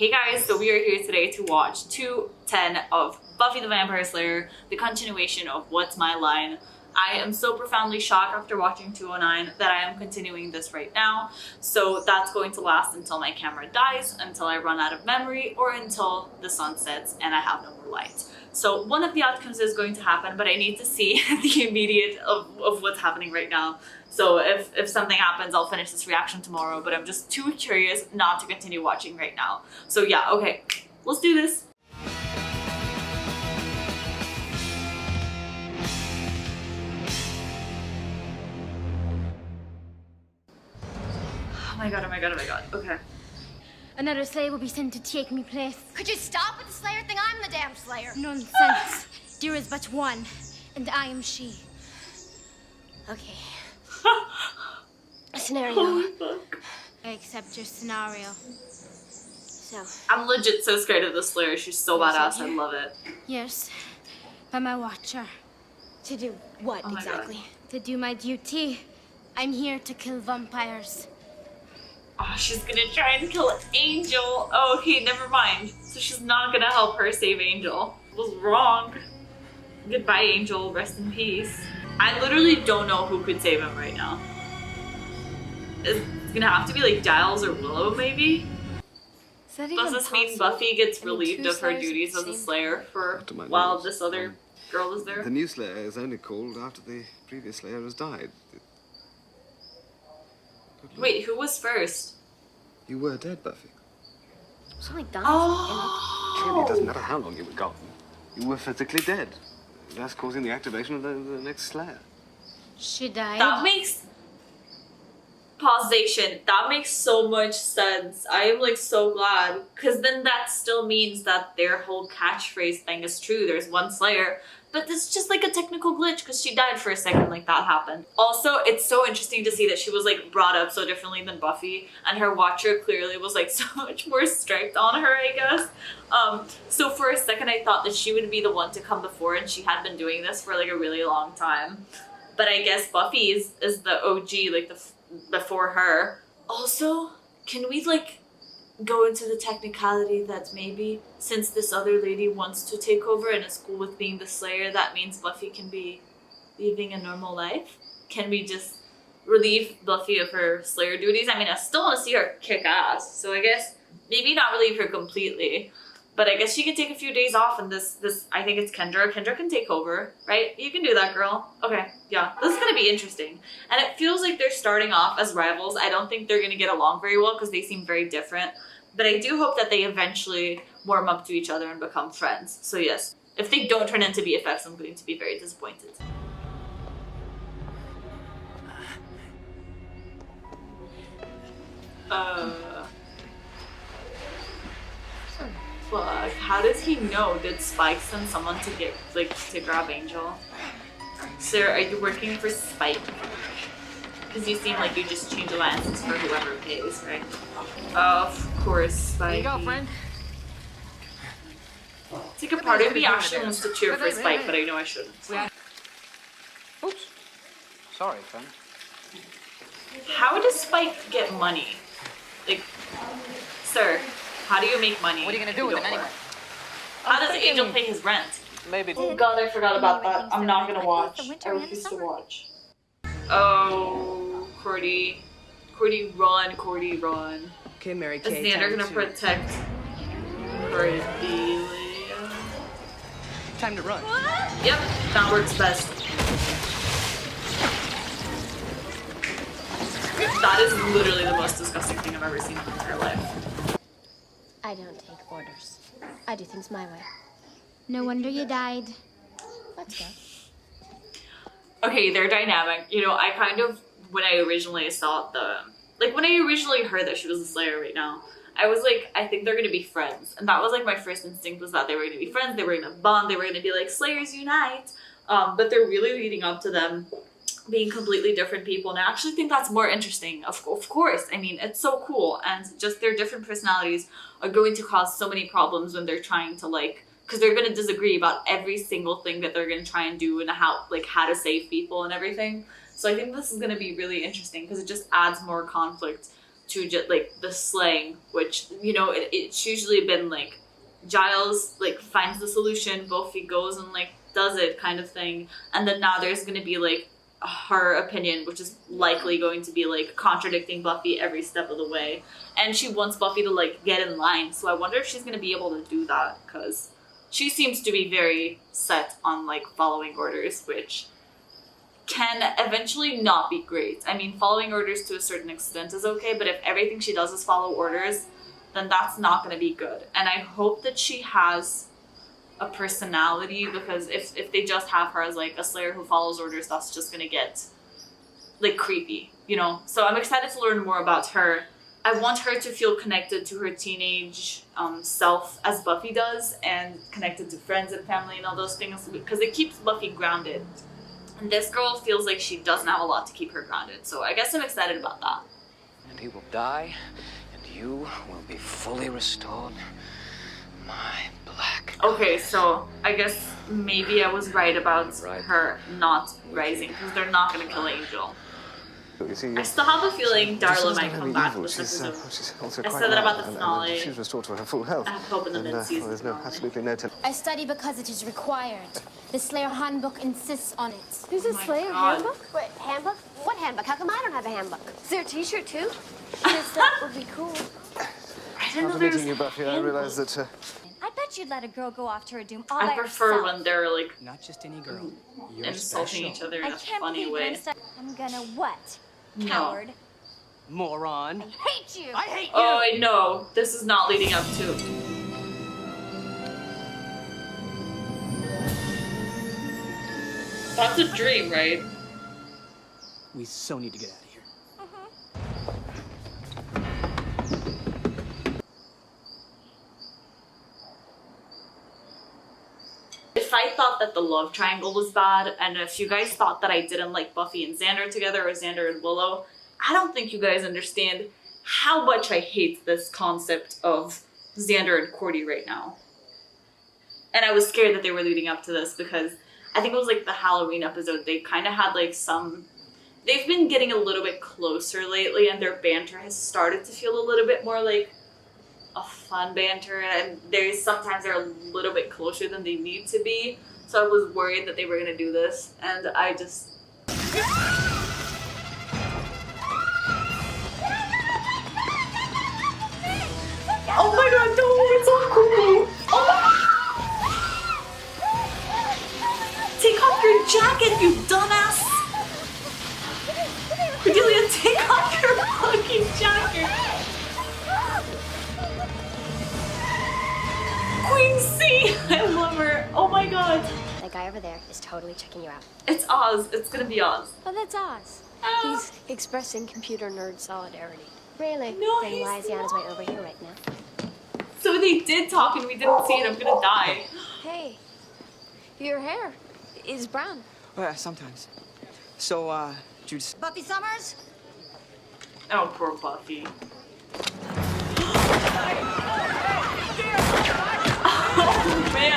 Hey guys, so we are here today to watch 210 of Buffy the Vampire Slayer, the continuation of What's My Line. I am so profoundly shocked after watching 209 that I am continuing this right now. So that's going to last until my camera dies, until I run out of memory, or until the sun sets and I have no more light. So one of the outcomes is going to happen, but I need to see the immediate of what's happening right now. So if something happens, I'll finish this reaction tomorrow, but I'm just too curious not to continue watching right now. So yeah, okay, let's do this. Oh my god, oh my god, oh my god, okay. Another Slayer will be sent to take me place. Could you stop with the Slayer thing? I'm the damn Slayer. Nonsense. There is but one, and I am she. Okay. Scenario. Holy fuck. I accept your scenario. So, I'm legit so scared of the Slayer. She's so badass. I love it. Yes, I'm a watcher. to do what Oh my exactly? God. To do my duty, I'm here to kill vampires. Oh, she's gonna try and kill Angel. Oh, okay, never mind. So she's not gonna help her save Angel. I was wrong. Goodbye, Angel. Rest in peace. I literally don't know who could save him right now. It's gonna have to be like Giles or Willow, maybe? Does this mean Buffy gets relieved of her duties as a Slayer for while this other girl is there? The new Slayer is only called after the previous Slayer has died. Wait, who was first? You were dead, Buffy. It's only done. Clearly, it doesn't matter how long you were gone. You were physically dead, thus causing the activation of the next Slayer. She died. That makes pausation. That makes so much sense. I am like so glad, because then that still means that their whole catchphrase thing is true. There's one Slayer, but it's just like a technical glitch because she died for a second. Like that happened. Also, it's so interesting to see that she was like brought up so differently than Buffy, and her watcher clearly was like so much more strict on her, I guess. So for a second I thought that she would be the one to come before, and she had been doing this for like a really long time. But I guess Buffy is the OG, like before her. Also, can we like go into the technicality that maybe since this other lady wants to take over and is cool with being the Slayer, that means Buffy can be living a normal life? Can we just relieve Buffy of her Slayer duties? I mean, I still want to see her kick ass, so I guess maybe not relieve her completely, but I guess she can take a few days off, and this I think it's Kendra. Kendra can take over, right? You can do that, girl. Okay, yeah, this is gonna be interesting. And it feels like they're starting off as rivals. I don't think they're gonna get along very well because they seem very different. But I do hope that they eventually warm up to each other and become friends. So yes, if they don't turn into BFFs, I'm going to be very disappointed. Fuck, how does he know? Did Spike send someone to get, like, to grab Angel? Sir, are you working for Spike? Because you seem like you just change alliances for whoever pays, right? Of course, Spike. Here you go, friend. It's like a part of me actually wants to cheer for Spike, but I know I shouldn't. Oops. Sorry, friend. How does Spike get money? Like, sir, how do you make money? What are you gonna do with it anyway? How does Angel pay his rent? Maybe. Oh god, I forgot about that. I'm not gonna watch. I refuse to watch. Oh, Cordy. Cordy, run. Cordy, run. Okay, Mary Is Kay. Xander gonna protect Cordelia? Time to run. Yep, that works best. That is literally the most disgusting thing I've ever seen in my entire life. I don't take orders. I do things my way. No wonder you died. Let's go. Okay, they're dynamic. You know, I kind of, when I originally saw when I originally heard that she was a Slayer right now, I was like, I think they're gonna be friends. And that was like my first instinct, was that they were gonna be friends, they were gonna bond, they were gonna be like, Slayers unite. But they're really leading up to them being completely different people. And I actually think that's more interesting. Of course, I mean, it's so cool. And just their different personalities are going to cause so many problems when they're trying to like, because they're going to disagree about every single thing that they're going to try and do and how to save people and everything. So I think this is going to be really interesting because it just adds more conflict to just like the slaying, which, you know, it's usually been like Giles like finds the solution, Buffy goes and like does it kind of thing, and then now there's gonna be like her opinion, which is likely going to be like contradicting Buffy every step of the way, and she wants Buffy to like get in line. So I wonder if she's gonna be able to do that, because she seems to be very set on like following orders, which can eventually not be great. I mean, following orders to a certain extent is okay, but if everything she does is follow orders, then that's not going to be good. And I hope that she has a personality, because if they just have her as like a Slayer who follows orders, that's just going to get like creepy, you know? So I'm excited to learn more about her. I want her to feel connected to her teenage self as Buffy does, and connected to friends and family and all those things, because it keeps Buffy grounded. And this girl feels like she doesn't have a lot to keep her grounded. So I guess I'm excited about that. And he will die, and you will be fully restored, my black. Okay, so I guess maybe I was right about her not rising, because they're not going to kill Angel. You see, I still have a feeling Darla she's might not come only back evil, this she's episode. also I quite said that about mad, the and finale. she's restored to her full health. I have hope in the mid-season there's no, finale. absolutely no I study because it is required. The Slayer handbook insists on it. There's a Oh my Slayer God. handbook? Wait, handbook? What handbook? How come I don't have a handbook? Is there a t-shirt too? Because that would be cool. I didn't know After there was meeting you, Buffy, I realized that I bet you'd let a girl go off to her doom all I by prefer herself. when they're like Not just any girl. You're insulting special. each other in I a can't funny believe way. I'm gonna what? No. Coward. Moron. I hate you. I hate you. Oh, I know. This is not leading up to. That's a dream, right? We so need to get out of here. If I thought that the love triangle was bad, and if you guys thought that I didn't like Buffy and Xander together, or Xander and Willow, I don't think you guys understand how much I hate this concept of Xander and Cordy right now. And I was scared that they were leading up to this, because I think it was like the Halloween episode, they kind of had like some... They've been getting a little bit closer lately, and their banter has started to feel a little bit more like a fun banter, and sometimes they're a little bit closer than they need to be. So I was worried that they were gonna do this, and I just... Oh my god, no, it's so cool! Oh my god! Take off your jacket, you dumbass! Cordelia, take off your fucking jacket! Queen C! I love her. Oh my god. That guy over there is totally checking you out. It's Oz. It's gonna be Oz. Oh, that's Oz. He's expressing computer nerd solidarity. Really? No, Then he's why is he on his way over here right now? So they did talk and we didn't see it. I'm gonna die. Hey, your hair is brown. Sometimes. So, Jude. Buffy Summers? Oh, poor Buffy. Oh, man.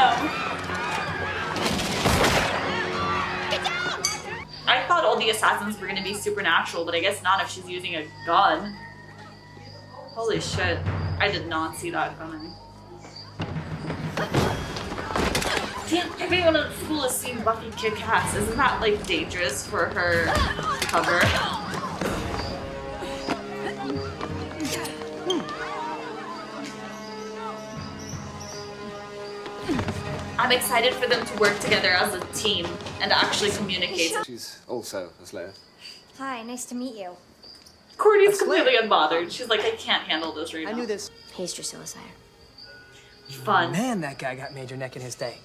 I thought all the assassins were gonna be supernatural, but I guess not if she's using a gun. Holy shit. I did not see that coming. Damn, everyone at school is seeing Buffy kick ass. Isn't that like dangerous for her cover? I'm excited for them to work together as a team and actually communicate. she's also a Slayer. Hi, nice to meet you. Cordy's completely unbothered. She's like, I can't handle this right now. I knew this. He's Drusilla Slayer. Fun. Man, that guy got major neck in his day.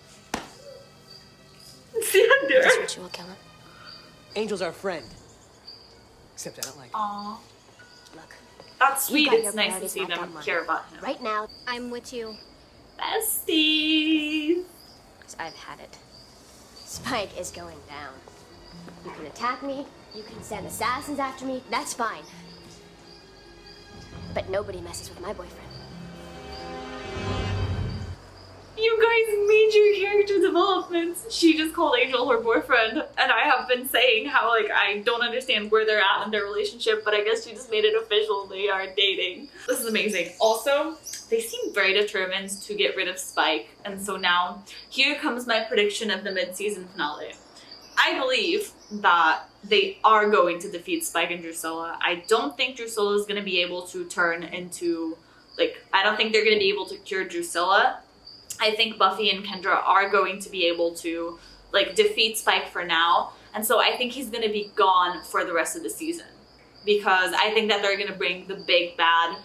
Xander. This ritual kill him. Angel's our friend. Except I don't like him. Aw. Look, That's sweet. got It's your nice to priorities, see I've them got mine. care about him. right now, I'm with you. Besties. because I've had it. Spike is going down. You can attack me, you can send assassins after me, that's fine. But nobody messes with my boyfriend. You guys made your character developments. She just called Angel her boyfriend, and I have been saying how like I don't understand where they're at in their relationship, but I guess she just made it official. They are dating. This is amazing. Also, they seem very determined to get rid of Spike, and so now here comes my prediction of the mid-season finale. I believe that they are going to defeat Spike and Drusilla. I don't think Drusilla is going to be able to turn into, like, I don't think they're going to be able to cure Drusilla. I think Buffy and Kendra are going to be able to, like, defeat Spike for now. And so I think he's going to be gone for the rest of the season. Because I think that they're going to bring the big bad.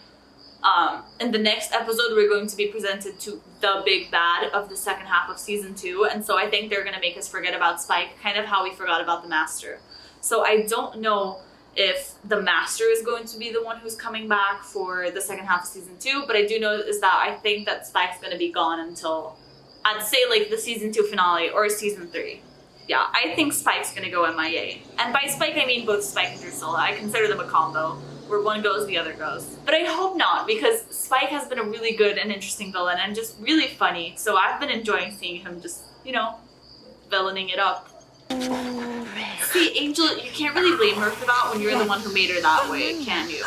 In the next episode, we're going to be presented to the big bad of the second half of season 2. And so I think they're going to make us forget about Spike, kind of how we forgot about the Master. So I don't know if the Master is going to be the one who's coming back for the second half of season 2, but I do know is that I think that Spike's going to be gone until, I'd say, like, the season 2 finale or season 3. Yeah, I think Spike's going to go MIA. And by Spike, I mean both Spike and Drusilla. I consider them a combo, where one goes, the other goes. But I hope not, because Spike has been a really good and interesting villain and just really funny. So I've been enjoying seeing him just, you know, villaining it up. See, Angel, you can't really blame her for that when you're the one who made her that way, can you?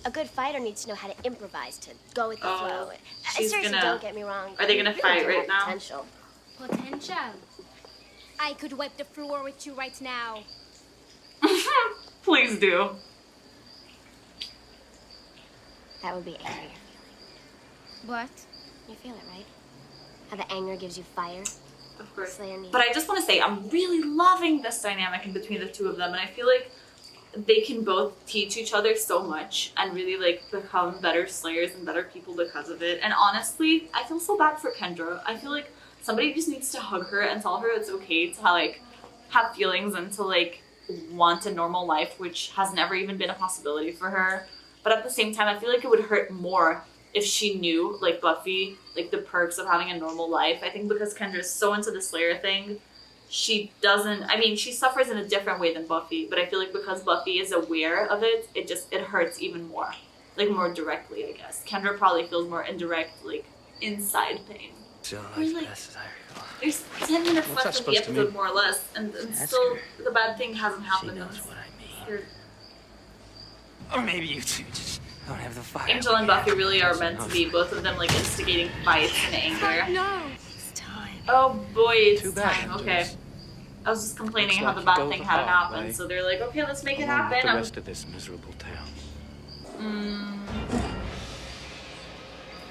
A good fighter needs to know how to improvise, to go with the flow. She's Seriously, gonna... don't get me wrong. Are they gonna you fight really do right have now? Potential. Potential. I could wipe the floor with you right now. Please do. That would be anger you're feeling. What? You feel it, right? How the anger gives you fire. Of course. Slayer needs. But I just want to say, I'm really loving this dynamic in between the two of them, and I feel like they can both teach each other so much and really, like, become better Slayers and better people because of it. And honestly, I feel so bad for Kendra. I feel like somebody just needs to hug her and tell her it's okay to, like, have feelings and to, like, want a normal life, which has never even been a possibility for her. But at the same time, I feel like it would hurt more if she knew, like Buffy, like the perks of having a normal life. I think because Kendra is so into the Slayer thing, she doesn't, I mean, she suffers in a different way than Buffy, but I feel like because Buffy is aware of it, it hurts even more. Like, more directly, I guess. Kendra probably feels more indirect, like, inside pain. So We're like, there's 10 minutes What's left that of the supposed to episode, mean? more or less, and Ask still her. the bad thing hasn't She happened. knows and what I mean. you're- Or maybe you two just don't have the fire. Angel and Buffy really are meant to be, both of them, like, instigating fights and anger. No. It's time. Oh boy, it's Too bad, time. Angels. Okay. I was just complaining Looks how like the you bad go thing the hadn't hard happened, way. so they're like, okay, let's make it Along with happen. the I'm- rest of this miserable town.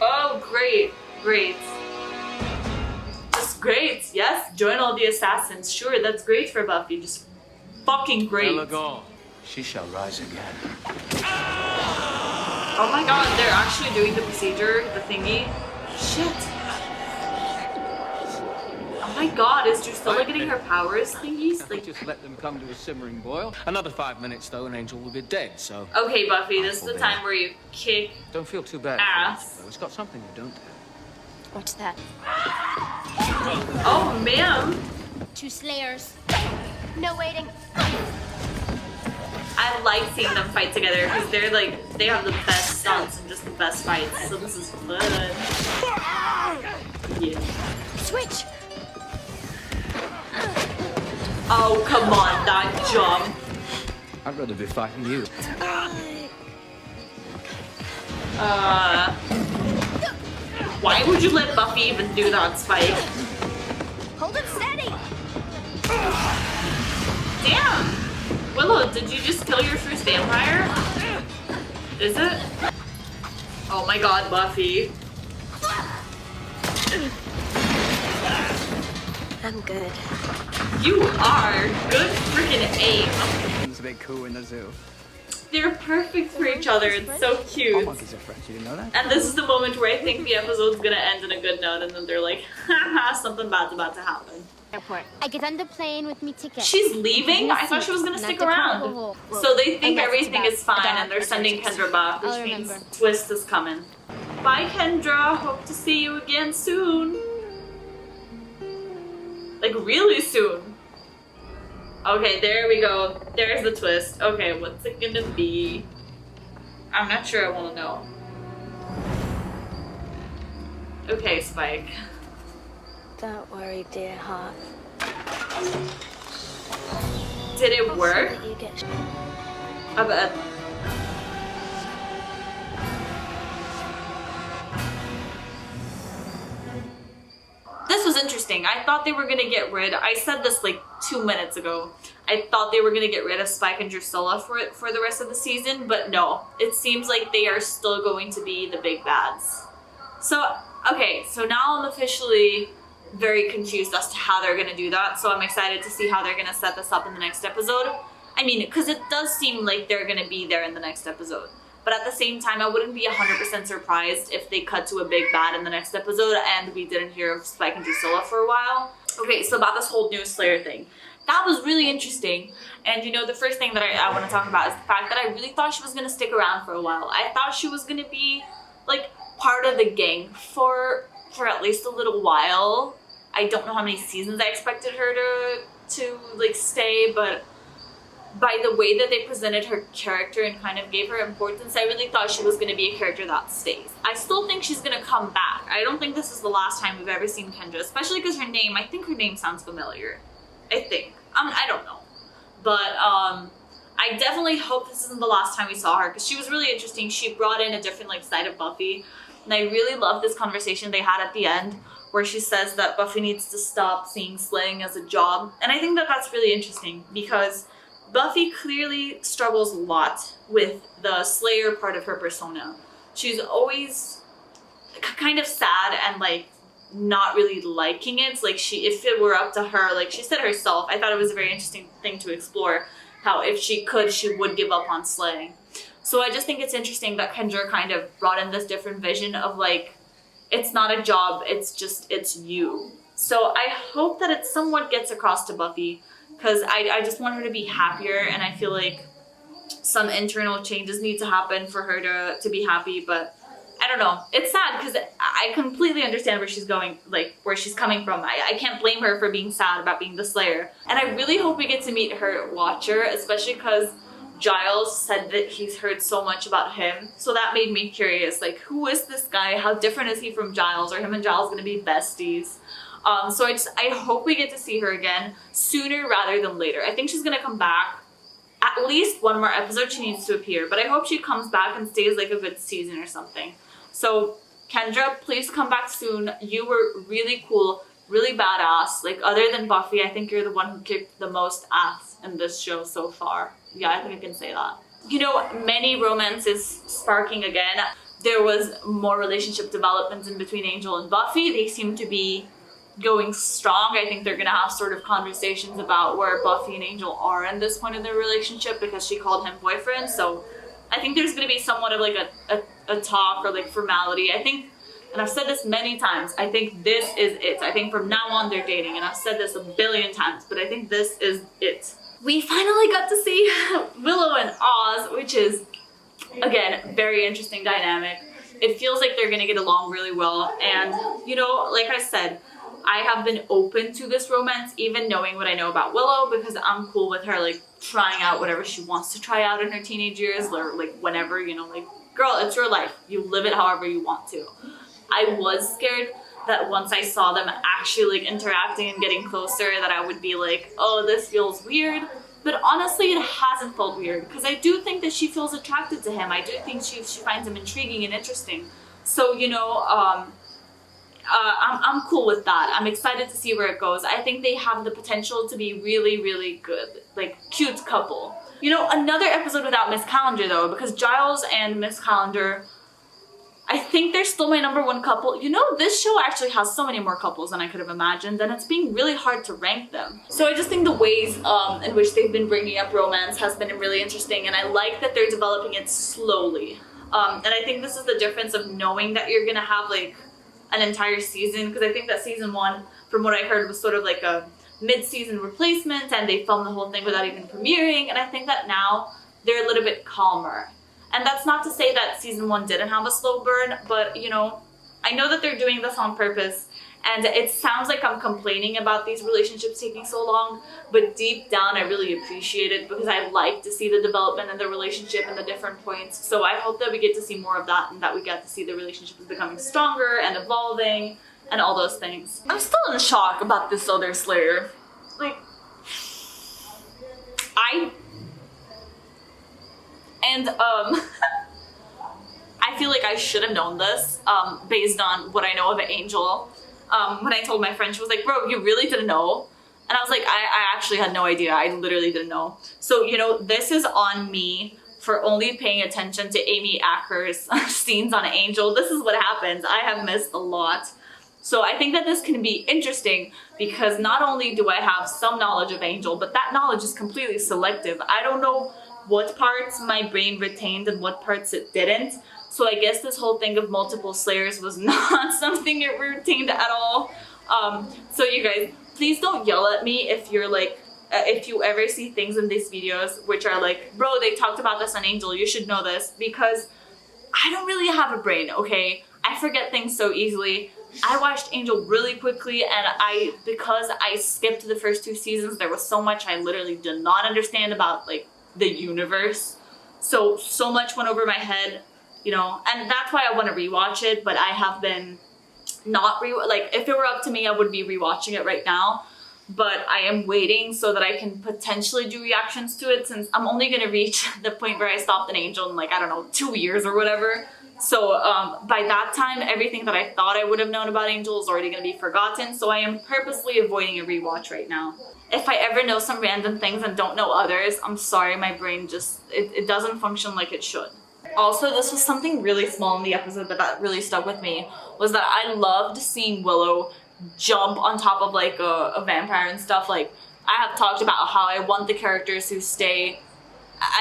Oh, great, great. Just great, yes, join all the assassins. Sure, that's great for Buffy, just fucking great. Elagor, she shall rise again. Oh my god, they're actually doing the procedure, the thingy. Shit. Oh my god, is Drusilla getting her powers thingies? Like, Just let them come to a simmering boil. Another 5 minutes, though, and Angel will be dead, so okay, Buffy, this is the time where you kick don't feel too bad. ass. Though. It's got something you don't have. What's that? Oh, ma'am. 2 Slayers. No waiting. I like seeing them fight together because they're like, they have the best stunts and just the best fights, so this is fun. Yeah. Switch. Oh, come on, that jump. I'd rather be fighting you. Why would you let Buffy even do that, Spike? Hold it steady. Damn! Willow, did you just kill your first vampire? Is it? Oh my god, Buffy. I'm good. You are good freaking aim. It's a bit cool in the zoo. They're perfect for each other. It's so cute. Monkeys are French, you didn't know that? And this is the moment where I think the episode's gonna end in a good note, and then they're like, haha, something bad's about to happen. Airport. I get on the plane with me ticket. She's leaving? I thought she was gonna Not stick the around. carnival. So they think Unless it's everything about is fine a dog and they're or sending something. Kendra back, which I'll means remember. twist is coming. Bye, Kendra. Hope to see you again soon. Like, really soon. Okay, there we go. There's the twist. Okay, what's it gonna be? I'm not sure I want to know. Okay, Spike. Don't worry, dear heart. Did it work? You get I bet. This was interesting. I thought they were gonna get rid. I said this like 2 minutes ago. I thought they were gonna get rid of Spike and Drusilla for the rest of the season, but no. It seems like they are still going to be the big bads. So okay, so now I'm officially very confused as to how they're gonna do that. So I'm excited to see how they're gonna set this up in the next episode. I mean, because it does seem like they're gonna be there in the next episode. But at the same time, I wouldn't be 100% surprised if they cut to a big bad in the next episode and we didn't hear of Spike and Drusilla for a while. Okay, so about this whole new Slayer thing. That was really interesting. And you know, the first thing that I want to talk about is the fact that I really thought she was going to stick around for a while. I thought she was going to be like part of the gang for at least a little while. I don't know how many seasons I expected her to like stay, but by the way that they presented her character and kind of gave her importance, I really thought she was going to be a character that stays. I still think she's going to come back. I don't think this is the last time we've ever seen Kendra, especially because I think her name sounds familiar. I think. I don't know. But I definitely hope this isn't the last time we saw her, because she was really interesting. She brought in a different like side of Buffy. And I really love this conversation they had at the end where she says that Buffy needs to stop seeing slaying as a job. And I think that that's really interesting because Buffy clearly struggles a lot with the Slayer part of her persona. She's always kind of sad and like not really liking it. It's like if it were up to her, like she said herself, I thought it was a very interesting thing to explore, how if she could, she would give up on slaying. So I just think it's interesting that Kendra kind of brought in this different vision of like, it's not a job, it's you. So I hope that it somewhat gets across to Buffy, because I just want her to be happier, and I feel like some internal changes need to happen for her to be happy, but I don't know. It's sad because I completely understand where she's going, like where she's coming from. I can't blame her for being sad about being the Slayer. And I really hope we get to meet her Watcher, especially because Giles said that he's heard so much about him. So that made me curious, like who is this guy? How different is he from Giles? Are him and Giles gonna be besties? So I hope we get to see her again sooner rather than later. I think she's gonna come back. At least one more episode she needs to appear, but I hope she comes back and stays like a good season or something. So Kendra, please come back soon. You were really cool, really badass. Like other than Buffy, I think you're the one who kicked the most ass in this show so far. Yeah, I think I can say that. You know, many romances sparking again. There was more relationship developments in between Angel and Buffy. They seem to be going strong. I think they're gonna have sort of conversations about where Buffy and Angel are in this point in their relationship, because she called him boyfriend. So I think there's gonna be somewhat of like a talk or like formality. I think, and I've said this many times, I think this is it. I think from now on they're dating, and I've said this a billion times, but I think this is it. We finally got to see Willow and Oz, which is, again, very interesting dynamic. It feels like they're gonna get along really well, and you know, like I said, I have been open to this romance, even knowing what I know about Willow, because I'm cool with her like trying out whatever she wants to try out in her teenage years, or like whenever, you know, like girl, it's your life. You live it however you want to. I was scared that once I saw them actually like interacting and getting closer, that I would be like, oh, this feels weird. But honestly, it hasn't felt weird, because I do think that she feels attracted to him. I do think she finds him intriguing and interesting. So, you know, I'm cool with that. I'm excited to see where it goes. I think they have the potential to be really, really good, like cute couple. You know, another episode without Miss Calendar though, because Giles and Miss Calendar, I think they're still my #1 couple. You know, this show actually has so many more couples than I could have imagined, and it's being really hard to rank them. So I just think the ways in which they've been bringing up romance has been really interesting, and I like that they're developing it slowly. And I think this is the difference of knowing that you're gonna have like an entire season, because I think that season 1, from what I heard, was sort of like a mid-season replacement, and they filmed the whole thing without even premiering, and I think that now they're a little bit calmer. And that's not to say that season 1 didn't have a slow burn, but you know, I know that they're doing this on purpose, and it sounds like I'm complaining about these relationships taking so long, but deep down I really appreciate it, because I like to see the development in the relationship and the different points. So I hope that we get to see more of that, and that we get to see the relationships becoming stronger and evolving, and all those things. I'm still in shock about this other Slayer. Like, I feel like I should have known this, based on what I know of Angel. When I told my friend, she was like, bro, you really didn't know? And I was like, I actually had no idea. I literally didn't know. So, you know, this is on me for only paying attention to Amy Acker's scenes on Angel. This is what happens. I have missed a lot. So I think that this can be interesting because not only do I have some knowledge of Angel, but that knowledge is completely selective. I don't know what parts my brain retained and what parts it didn't. So I guess this whole thing of multiple Slayers was not something it retained at all. So you guys, please don't yell at me if you're like, if you ever see things in these videos which are like, bro, they talked about this on Angel, you should know this, because I don't really have a brain, okay? I forget things so easily. I watched Angel really quickly, and because I skipped the first 2 seasons, there was so much I literally did not understand about like the universe. So much went over my head, you know, and that's why I want to rewatch it, but I have been not like, if it were up to me, I would be rewatching it right now, but I am waiting so that I can potentially do reactions to it, since I'm only going to reach the point where I stopped an Angel in like, I don't know, 2 years or whatever. So by that time, everything that I thought I would have known about Angel is already going to be forgotten, so I am purposely avoiding a rewatch right now. If I ever know some random things and don't know others, I'm sorry, my brain just, it doesn't function like it should. Also, this was something really small in the episode, but that really stuck with me, was that I loved seeing Willow jump on top of like a vampire and stuff. Like, I have talked about how I want the characters who stay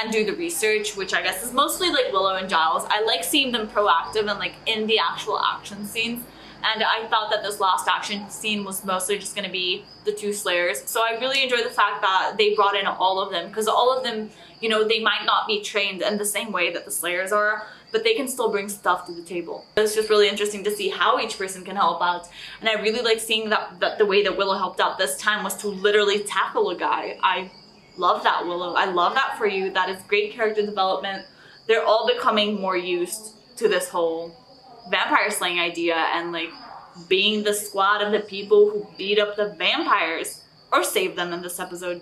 and do the research, which I guess is mostly like Willow and Giles. I like seeing them proactive and like in the actual action scenes. And I thought that this last action scene was mostly just going to be the 2 Slayers. So I really enjoyed the fact that they brought in all of them, because all of them, you know, they might not be trained in the same way that the Slayers are, but they can still bring stuff to the table. It's just really interesting to see how each person can help out. And I really like seeing that the way that Willow helped out this time was to literally tackle a guy. I love that, Willow. I love that for you. That is great character development. They're all becoming more used to this whole vampire slaying idea and like being the squad of the people who beat up the vampires or save them in this episode.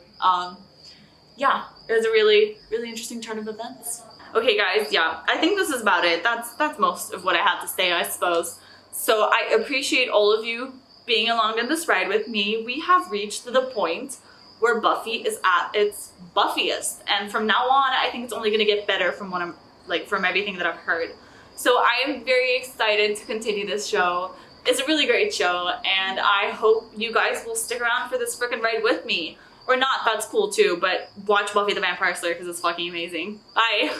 Yeah, it was a really, really interesting turn of events. Okay guys, yeah, I think this is about it. That's most of what I had to say, I suppose. So I appreciate all of you being along on this ride with me. We have reached the point where Buffy is at its Buffiest, and from now on I think it's only going to get better from what I'm like, from everything that I've heard. So I am very excited to continue this show. It's a really great show, and I hope you guys will stick around for this frickin' ride with me. Or not, that's cool too, but watch Buffy the Vampire Slayer because it's fucking amazing. Bye!